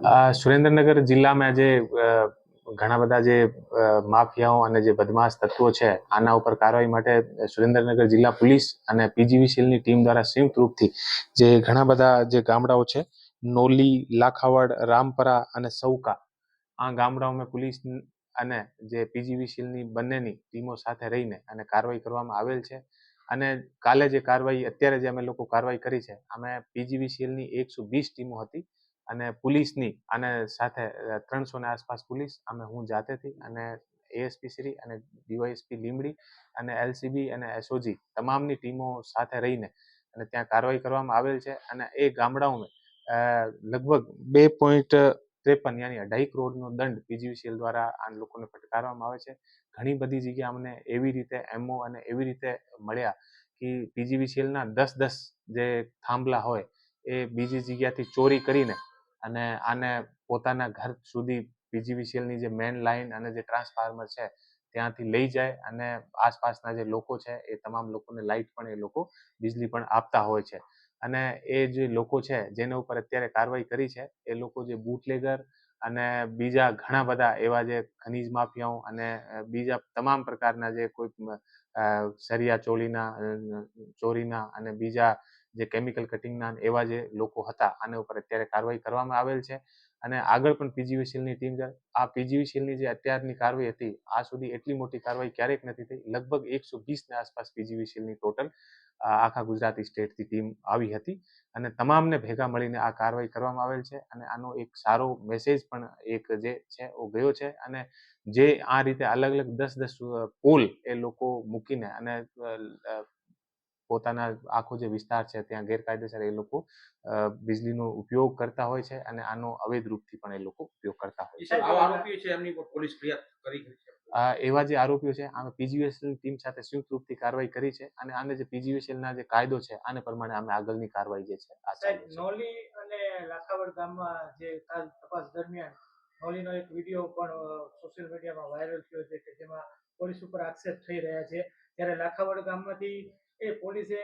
સુરેન્દ્રનગર જિલ્લામાં આજે ઘણા બધા જે માફિયાઓ અને જે બદમાશ તત્વો છે આના ઉપર કાર્યવાહી માટે સુરેન્દ્રનગર જિલ્લા પોલીસ અને પીજીવીસીએલની ટીમ દ્વારા સંયુક્ત રૂપથી જે ઘણા બધા જે ગામડાઓ છે નોલી, લાખાવડ, રામપરા અને સૌકા આ ગામડાઓમાં પોલીસ અને જે પીજીવીસીએલની બંનેની ટીમો સાથે રહીને અને કાર્યવાહી કરવામાં આવેલ છે. અને કાલે જે કાર્યવાહી અત્યારે જે અમે લોકો કાર્યવાહી કરી છે અમે પીજીવીસીએલની 120 ટીમો હતી અને પોલીસની અને સાથે 300 ની આસપાસ પોલીસ અમે હું જાતેથી અને એએસપી શ્રી અને ડીવાયએસપી લીંબડી અને એલસીબી અને એસઓજી તમામની ટીમો સાથે રહીને અને ત્યાં કાર્યવાહી કરવામાં આવેલ છે. અને એ ગામડાઓમાં લગભગ 2.53 યાની 2.5 કરોડનો દંડ પીજીવીસીએલ દ્વારા આ લોકોને ફટકારવામાં આવે છે. ઘણી બધી જગ્યા અમને એવી રીતે એમઓ અને એવી રીતે મળ્યા કે પીજીવીસીએલના 10 જે થાંભલા હોય એ બીજી જગ્યાથી ચોરી કરીને અને આને પોતાના ઘર સુધી પીજીવીસીએલની જે મેઇન લાઇન અને જે ટ્રાન્સફાર્મર છે ત્યાંથી લઈ જાય અને આસપાસના જે લોકો છે એ તમામ લોકોને લાઇટ પણ એ લોકો વીજળી પણ આપતા હોય છે. અને એ જે લોકો છે જેના ઉપર અત્યારે કાર્યવાહી કરી છે એ લોકો જે બુટલેગર અને બીજા ઘણા બધા એવા જે ખનીજ માફિયાઓ અને બીજા તમામ પ્રકારના જે કોઈ સરિયા ચોરીના અને બીજા જે કેમિકલ કટિંગના એવા જે લોકો હતા આના ઉપર અત્યારે કાર્યવાહી કરવામાં આવેલ છે. અને આગળ પણ પીજીવીસીએલની ટીમ આ પીજીવીસીએલની જે અત્યારની કાર્યવાહી હતી આ સુધી એટલી મોટી કાર્યવાહી ક્યારેક નથી થઈ. લગભગ 120 આસપાસ પીજીવીસીએલની ટોટલ આખા ગુજરાતી સ્ટેટથી ટીમ આવી હતી અને તમામને ભેગા મળીને આ કાર્યવાહી કરવામાં આવેલ છે. અને આનો એક સારો મેસેજ પણ એક જે છે એ ગયો છે. અને જે આ રીતે અલગ અલગ 10 પોલ એ લોકો મૂકીને અને પોતાના આખો જે વિસ્તાર છે ત્યાં ગેરકાયદેસર એ લોકો વીજળીનો ઉપયોગ કરતા હોય છે અને આનો અવૈધ રૂપથી પણ એ લોકો ઉપયોગ કરતા હોય છે. આરોપીઓ છે એમની પર પોલીસ ફરિયાદ કરી છે. એવા જે આરોપીઓ છે અમે પીજીવીસીએલ ટીમ સાથે સંયુક્ત રૂપથી કાર્યવાહી કરી છે અને આને જે પીજીવીસીએલના જે કાયદો છે આને પ્રમાણે અમે આગળની કાર્યવાહી જે છે આ ચાલુ છે. નોલી અને લાખાવડ ગામમાં જે તપાસ દરમિયાન નોલીનો એક વિડીયો પણ સોશિયલ મીડિયામાં વાયરલ થયો છે કે જેમાં પોલીસ ઉપર આક્ષેપ થઈ રહ્યા છે ત્યારે લાખાવડ ગામમાંથી એ પોલીસે